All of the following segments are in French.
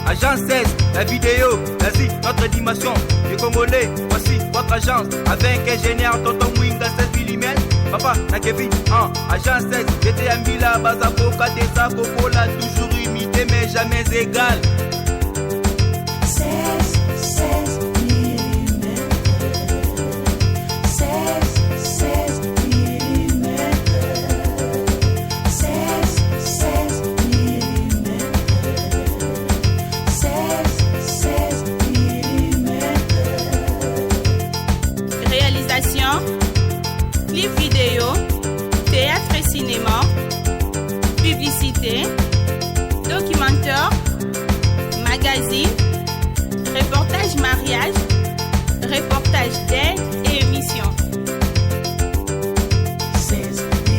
Agence 16, la vidéo, vas-y, notre animation. Les Congolais, voici votre agence. Avec ingénieur Tonton Mwinga 16 mm. Papa, na Kevin, Agence 16, j'étais à Mila, Bazako, Kadesa, Kokola, toujours imité mais jamais égal. 16 mm. 16 mm. 16 mm. 16 mm. Réalisation, clip vidéo, théâtre et cinéma, publicité, documentaire, magazine, reportage mariage, reportage d'aide et émission. 16 mm.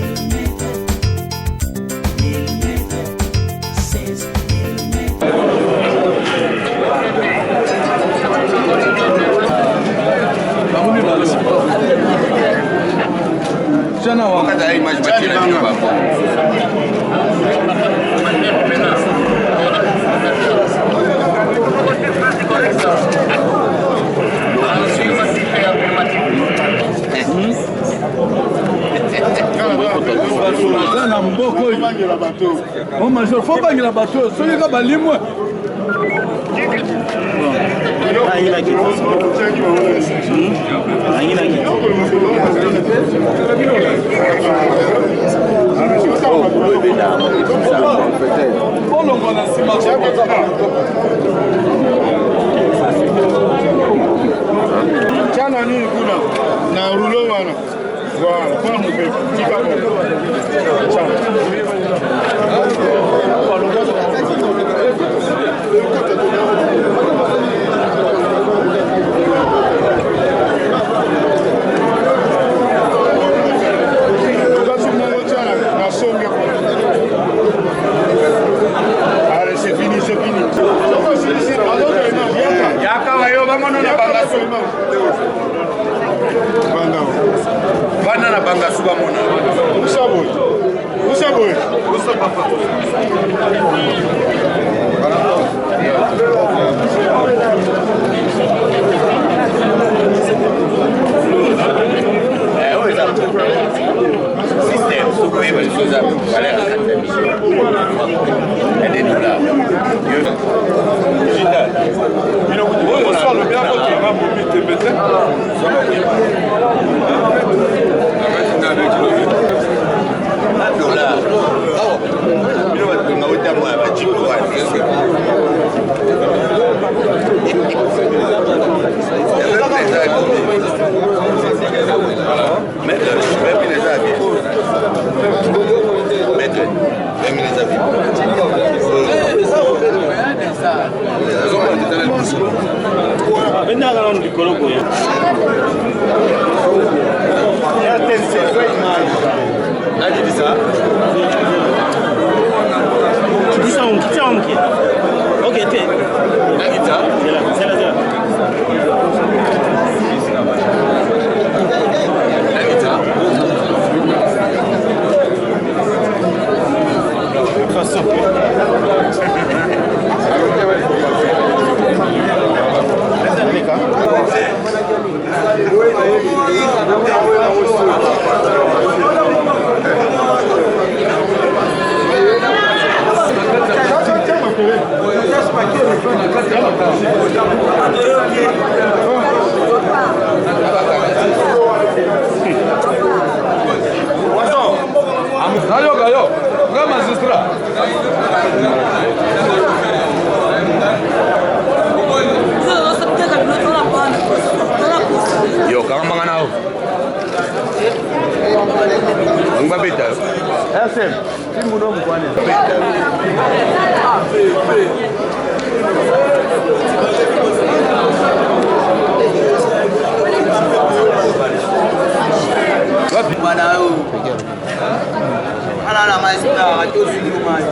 16 mm. Mon major, faut pas la bateau, celui qui va l'immobilier. Banana banga suba mona. Usaboy. Usaboy. Usapapa. Système, ce que vous avez besoin de faire, aidez-nous-là. Digital. Le soir, le bien qui va mobile TPT. Yo, kang mga nao. Ang babita. SM, sino mo nung kuha niya? Babita. Manao. Ana na mais para que eu sigo mais.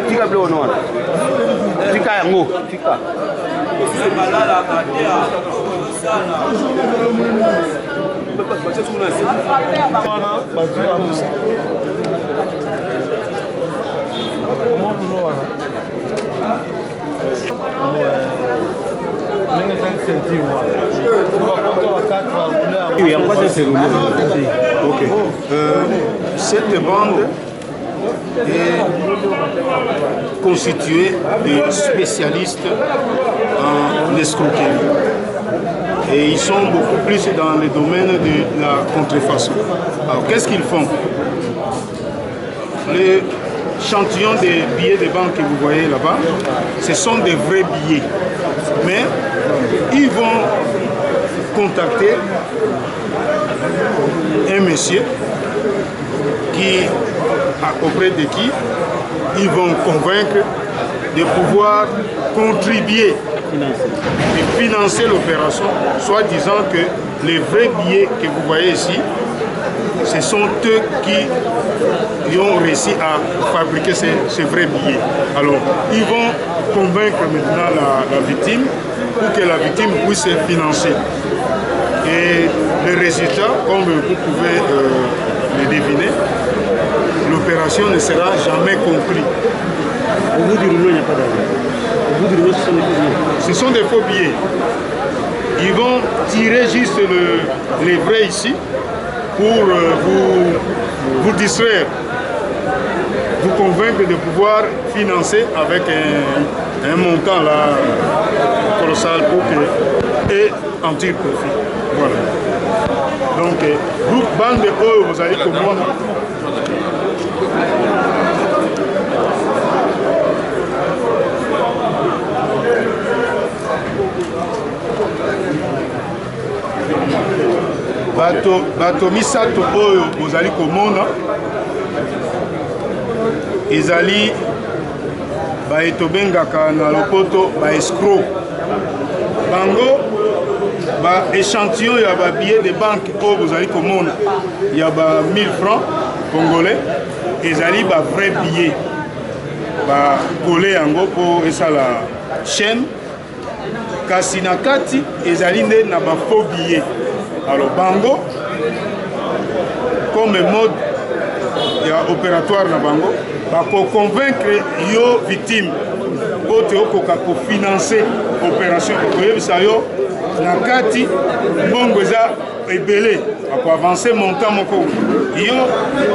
Tika blow no one. Tika yango. Tika. Cette bande est constituée de spécialistes en escroquerie. Et ils sont beaucoup plus dans le domaine de la contrefaçon. Alors qu'est-ce qu'ils font? Les échantillons des billets de banque que vous voyez là-bas, ce sont des vrais billets. Mais ils vont contacter un monsieur auprès de qui ils vont convaincre de pouvoir contribuer et financer l'opération, soit disant que les vrais billets que vous voyez ici, ce sont eux qui ont réussi à fabriquer ces vrais billets. Alors, ils vont convaincre maintenant la victime pour que la victime puisse financer. Et le résultat, comme vous pouvez le deviner, l'opération ne sera jamais conclue. Au bout du rouleau, il n'y a pas d'argent. Au bout du rouleau, ce sont des faux billets. Ils vont tirer juste les vrais ici pour vous distraire, vous convaincre de pouvoir financer avec un montant là colossal pour que, et en tirer profit. Voilà. Donc, groupe bande de haut, vous allez comprendre. bato misato oyo bozali komona ezali tobengaka na lopoto escroc. Bango échantillon ya billet de banque oyo bozali komona ya 1000 francs congolais ezali vrai billet kole yango po esala chaîne kasi na kati ezali nde na faux billet. Alors bango comme mode opératoire na bango convaincre yo victime po te okoka kofinancer opération koyebisa yo na kati mbongo eza ebele avancer montant moko yo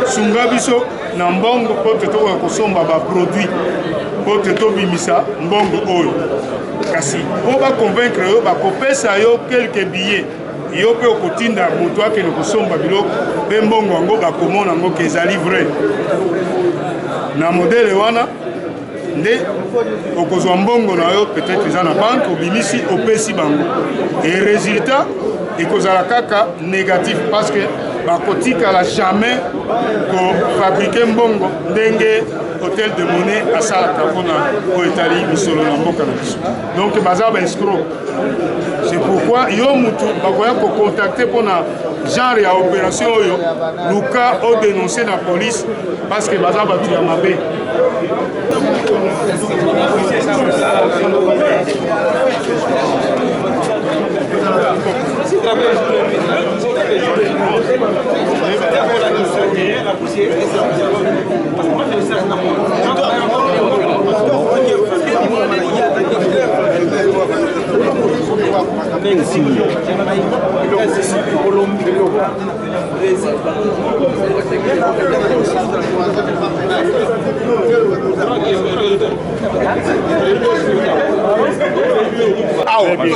sunga biso na mbongo po te tokoka kosomba produit po te tobimisa mbongo oyo kasi po convaincre yo kopesa yo quelques billets yo pe okotinda moto akende kosomba biloko mpe mbongo yango bakomona yango ke ezali vrai. Na modele wana nde okozwa mbongo na yo peut-être eza na banque obimisi opesi bango et résultat ekozala kaka négatif parce que bakotikala jamais kofabrike mbongo ndenge hôtel de monnaie asalaka mpona koetali misolo na mboka na biso. Donc baza escroc. C'est pourquoi yo mutu bakoya kocontacte mpona genre ya opération oyo luka odénoncer na police parce que baza bato ya mabe.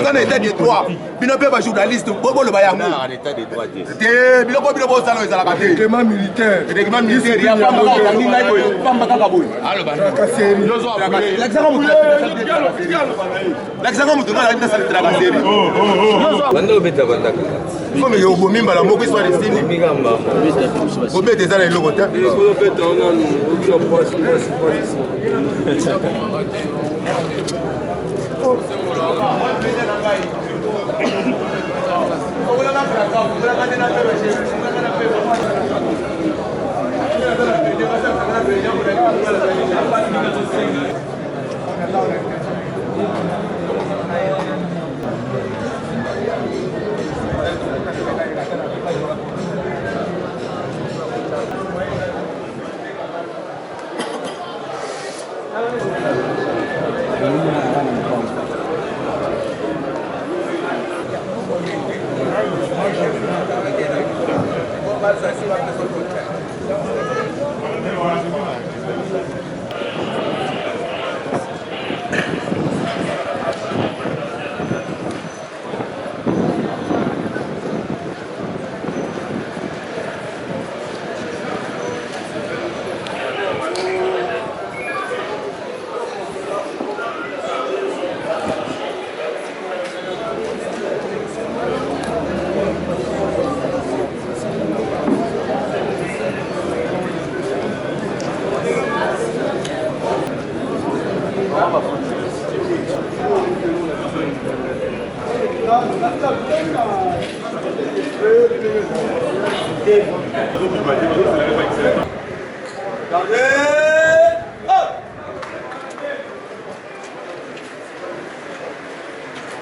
Dans l'état du droit, bino pe ba journaliste bobo le bayango en état de droit te biloko bino bo sala ezala ka te règlement militaire ya pamba ka ninga boy pamba ka boy allo ba l'examen mutu ngala ndasa le travail série bando beta banda comme yo bo mimba la moko histoire de style migamba bo beta za le logo ta ko beta on a no poste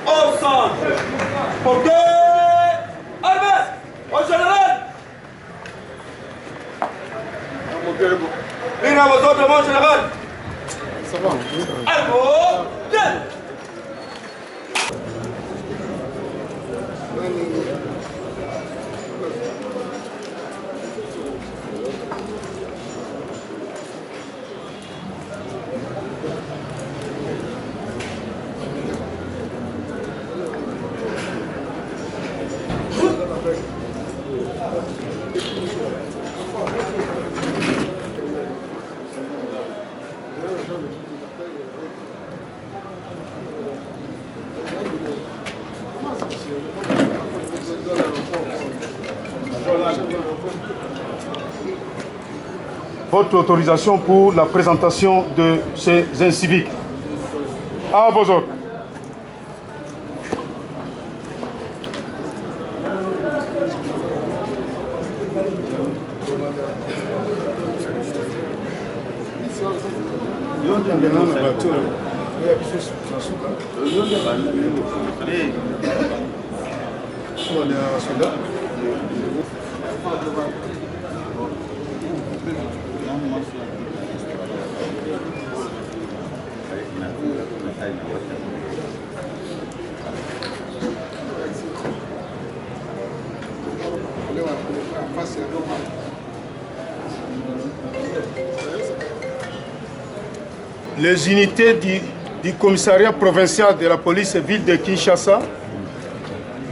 Au centre, portez, armez, au général. Ligne à vos autres, mon général. Ça va. Armo, bien. Votre autorisation pour la présentation de ces inciviques. À vos ordres. Les unités du commissariat provincial de la police ville de Kinshasa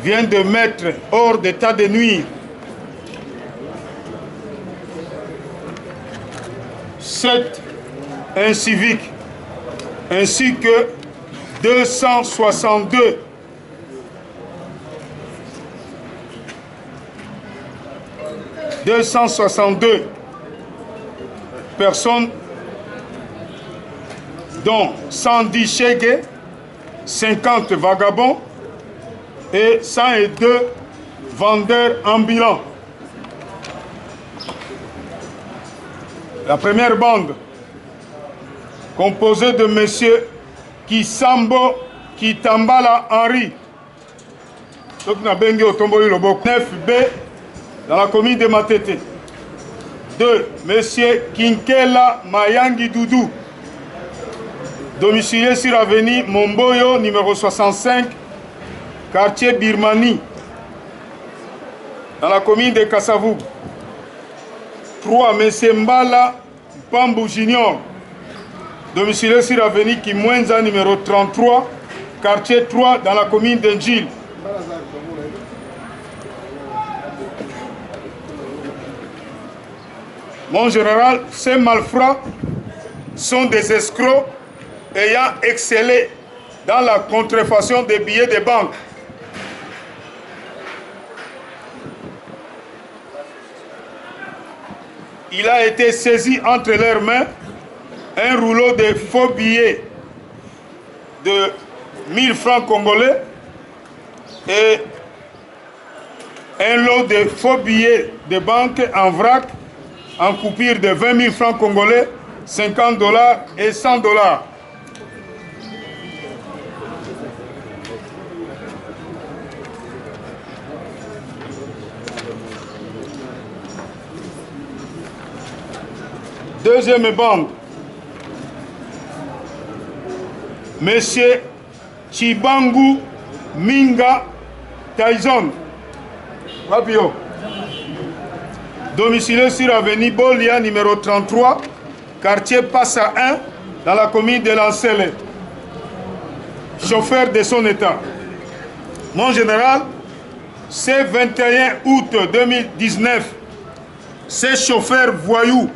viennent de mettre hors d'état de nuire 7 inciviques ainsi que 262 personnes, dont 110 chégués, 50 vagabonds et 102 vendeurs ambulants. La première bande, composée de M. Kisambo Kitambala Henri, 9B, dans la commune de Matete. 2. M. Kinkela Mayangi Doudou, domicilié sur l'avenue Momboyo, numéro 65, quartier Birmanie, dans la commune de Kassavou. 3. M. Mbala Pambou Junior, domicilié sur l'avenue Kimwenza, numéro 33, quartier 3, dans la commune d'Engil. Mon général, ces malfrats sont des escrocs ayant excellé dans la contrefaçon des billets des banques. Il a été saisi entre leurs mains un rouleau de faux billets de 1000 francs congolais et un lot de faux billets de banque en vrac en coupure de 20 000 francs congolais, 50 $ et 100 $. Deuxième bande, Monsieur Chibangu Minga Tyson, Wapio, domicilié sur avenue Bolia, numéro 33, quartier Passa 1, dans la commune de Lancele, chauffeur de son état. Mon général, ce 21 août 2019, ce chauffeur voyou,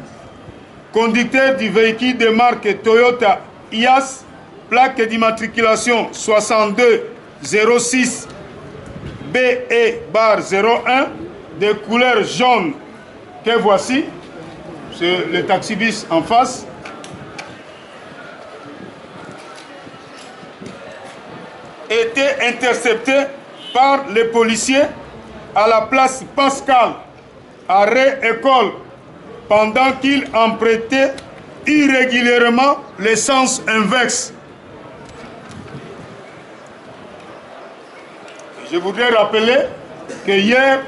conducteur du véhicule de marque Toyota IAS, plaque d'immatriculation 6206 BE-01 de couleur jaune, que voici, c'est le taxi-bus en face, était intercepté par les policiers à la place Pascal, arrêt école, pendant qu'il empruntait irrégulièrement le sens inverse. Je voudrais rappeler que hier,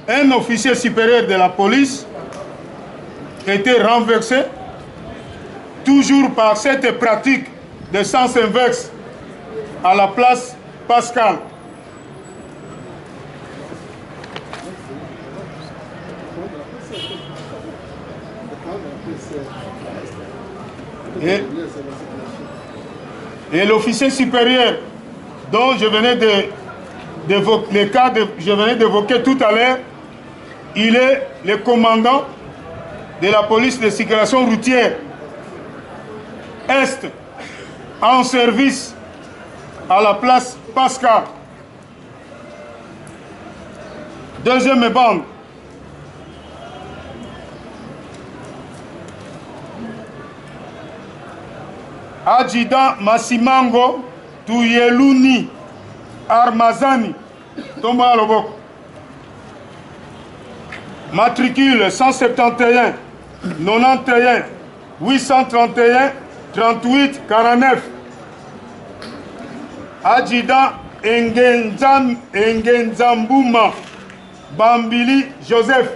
un officier supérieur de la police était renversé, toujours par cette pratique de sens inverse, à la place Pascal. Et l'officier supérieur dont je venais d'évoquer tout à l'heure, il est le commandant de la police de circulation routière Est en service à la place Pascal. Deuxième bande, Adjudant Masimango Tuyeluni Armazani, Thomas Lobok. Matricule 171 91 831 38 49. Adjudant Engenzambouma Bambili Joseph.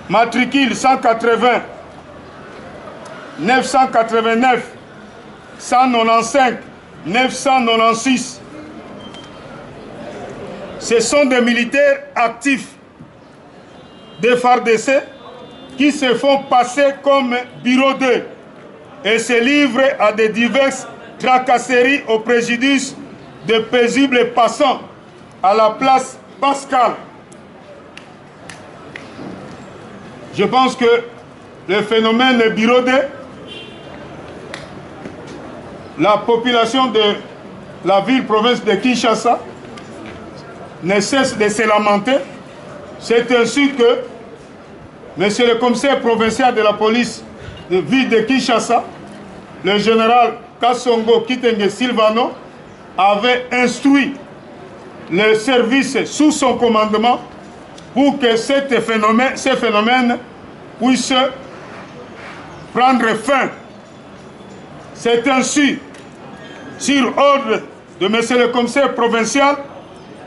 Matricule 180 989 195 996. Ce sont des militaires actifs de FARDC qui se font passer comme bureau 2 et se livrent à des diverses tracasseries au préjudice de paisibles passants à la place Pascal. Je pense que le phénomène bureau 2, la population de la ville-province de Kinshasa ne cesse de se lamenter. C'est ainsi que monsieur le commissaire provincial de la police de ville de Kinshasa, le général Kassongo Kitenge Silvano, avait instruit le service sous son commandement pour que ces phénomènes puissent prendre fin. C'est ainsi, sur ordre de monsieur le commissaire provincial,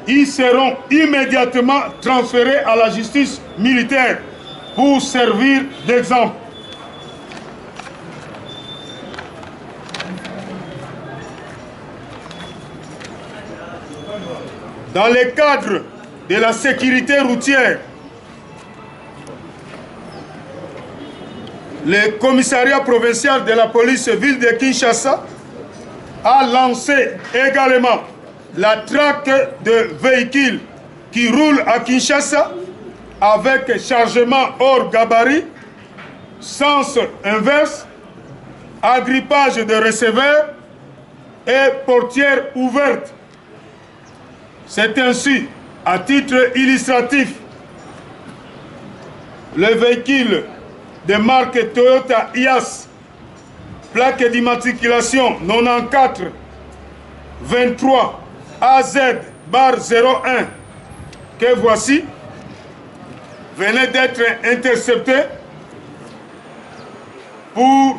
ils seront immédiatement transférés à la justice militaire pour servir d'exemple. Dans le cadre de la sécurité routière, le commissariat provincial de la police ville de Kinshasa a lancé également la traque de véhicules qui roulent à Kinshasa avec chargement hors gabarit, sens inverse, agrippage de receveurs et portières ouvertes. C'est ainsi, à titre illustratif, le véhicule de marque Toyota Hiace, plaque d'immatriculation 94 23 AZ bar 01 que voici, venait d'être intercepté pour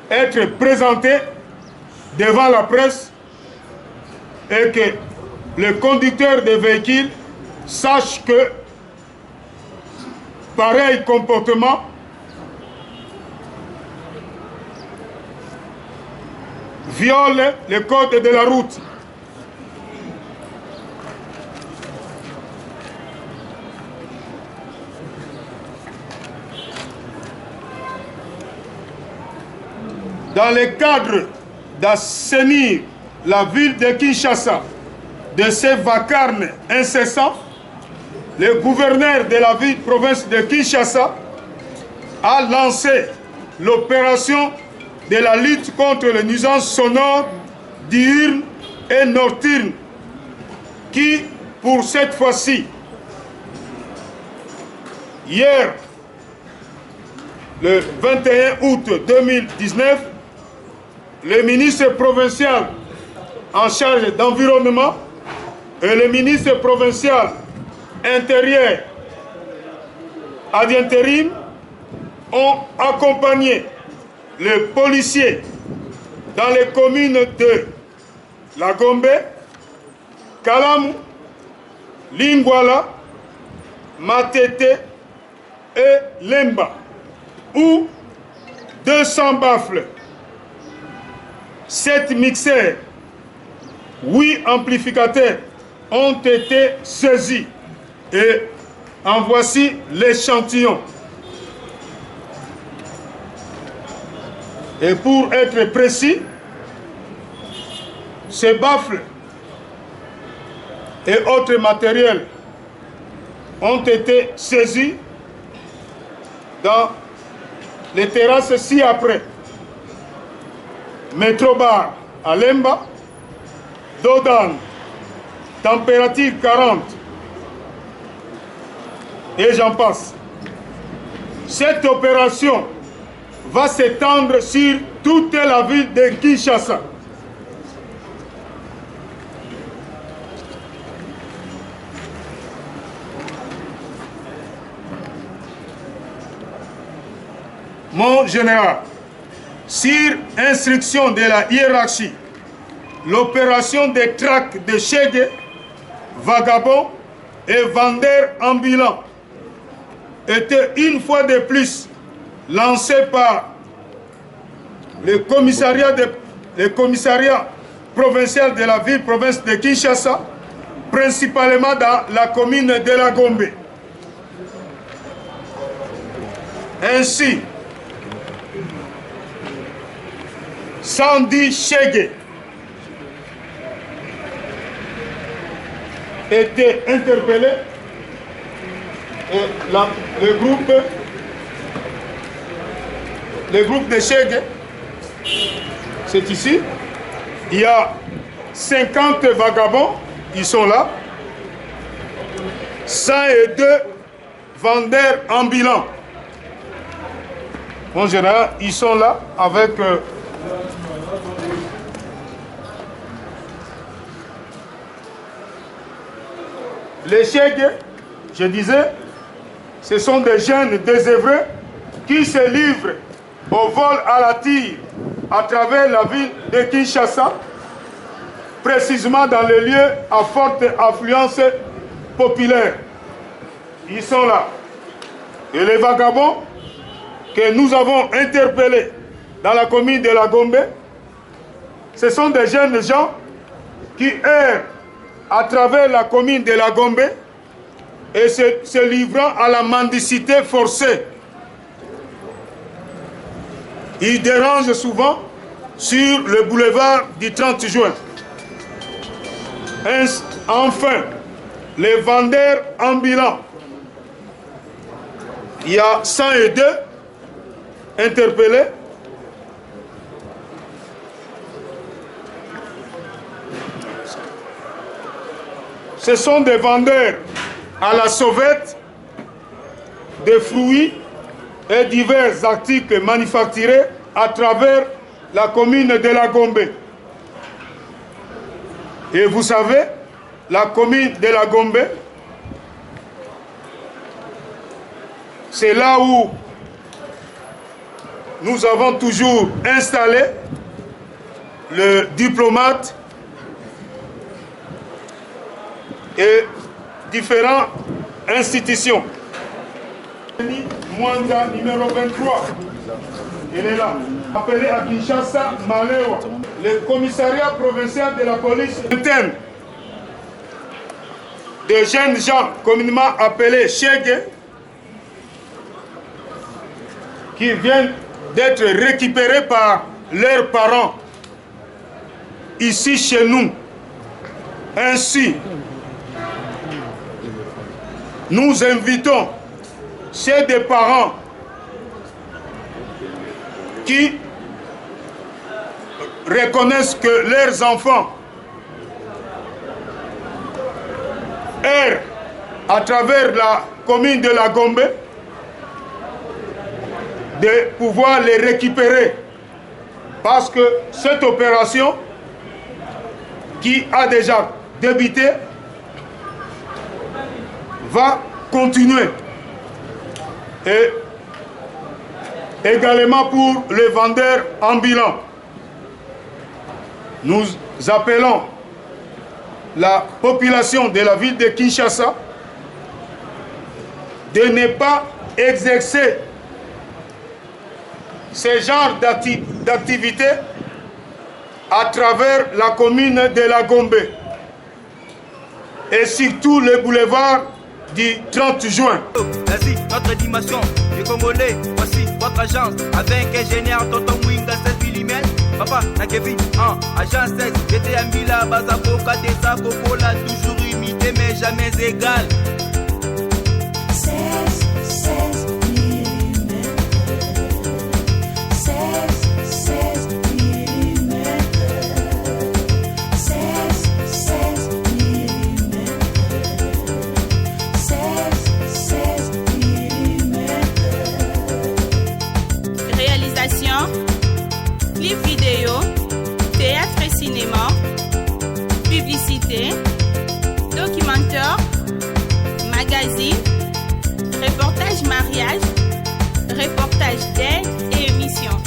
être présenté devant la presse et que le conducteur des véhicules sache que pareil comportement viole le code de la route. Dans le cadre d'assainir la ville de Kinshasa de ses vacarmes incessants, le gouverneur de la ville-province de Kinshasa a lancé l'opération de la lutte contre les nuisances sonores diurnes et nocturnes qui, pour cette fois-ci, hier, le 21 août 2019, le ministre provincial en charge d'environnement et le ministre provincial intérieur ad intérim ont accompagné les policiers dans les communes de La Gombe, Kalamu, Lingwala, Matete et Lemba, où 200 baffles, 7 mixeurs, 8 amplificateurs ont été saisis. Et en voici l'échantillon. Et pour être précis, ces baffles et autres matériels ont été saisis dans les terrasses ci-après. Métrobar à Lemba, Dodan, température 40, et j'en passe. Cette opération va s'étendre sur toute la ville de Kinshasa. Mon général, sur instruction de la hiérarchie, l'opération des traques de Chegue, vagabonds et vendeurs ambulants était une fois de plus lancée par le commissariat provincial de la ville-province de Kinshasa, principalement dans la commune de La Gombe. Ainsi, 110 Chegue étaient interpellés et le groupe de Chegue, c'est ici. Il y a 50 vagabonds, ils sont là. 102 vendeurs ambulants. En général, ils sont là avec les Chegue, je disais, ce sont des jeunes désœuvrés qui se livrent au vol à la tire à travers la ville de Kinshasa, précisément dans les lieux à forte affluence populaire. Ils sont là. Et les vagabonds que nous avons interpellés dans la commune de La Gombe, ce sont des jeunes gens qui errent à travers la commune de La Gombe et se livrant à la mendicité forcée. Ils dérangent souvent sur le boulevard du 30 juin. Enfin, les vendeurs ambulants. Il y a 102 interpellés. Ce sont des vendeurs à la sauvette de fruits et divers articles manufacturés à travers la commune de la Gombe. Et vous savez, la commune de la Gombe, c'est là où nous avons toujours installé le diplomate et différentes institutions. Mwanda numéro 23, il est là. Appelé à Kinshasa, Malewa, le commissariat provincial de la police interne. De jeunes gens communément appelés Chege, qui viennent d'être récupérés par leurs parents ici chez nous. Ainsi, nous invitons chez des parents qui reconnaissent que leurs enfants errent à travers la commune de la Gombe, de pouvoir les récupérer. Parce que cette opération qui a déjà débuté va continuer. Et également pour les vendeurs ambulants, nous appelons la population de la ville de Kinshasa de ne pas exercer ce genre d'activité à travers la commune de la Gombe et surtout le boulevard du 30 juin. Vas-y, notre dimension, les Congolais, voici votre agence avec ingénieur Tonton Mwinga 16 mm. Papa, na Kevin, agence 16, j'étais un Mila, Bazako, Katesa, Kokola, toujours imité mais jamais égal. 16 mm. 16 mm. 16 mm. 16 mm. Réalisation, clip vidéo, théâtre et cinéma, publicité, documentaire, magazine, reportage mariage, reportage d'aide et émission.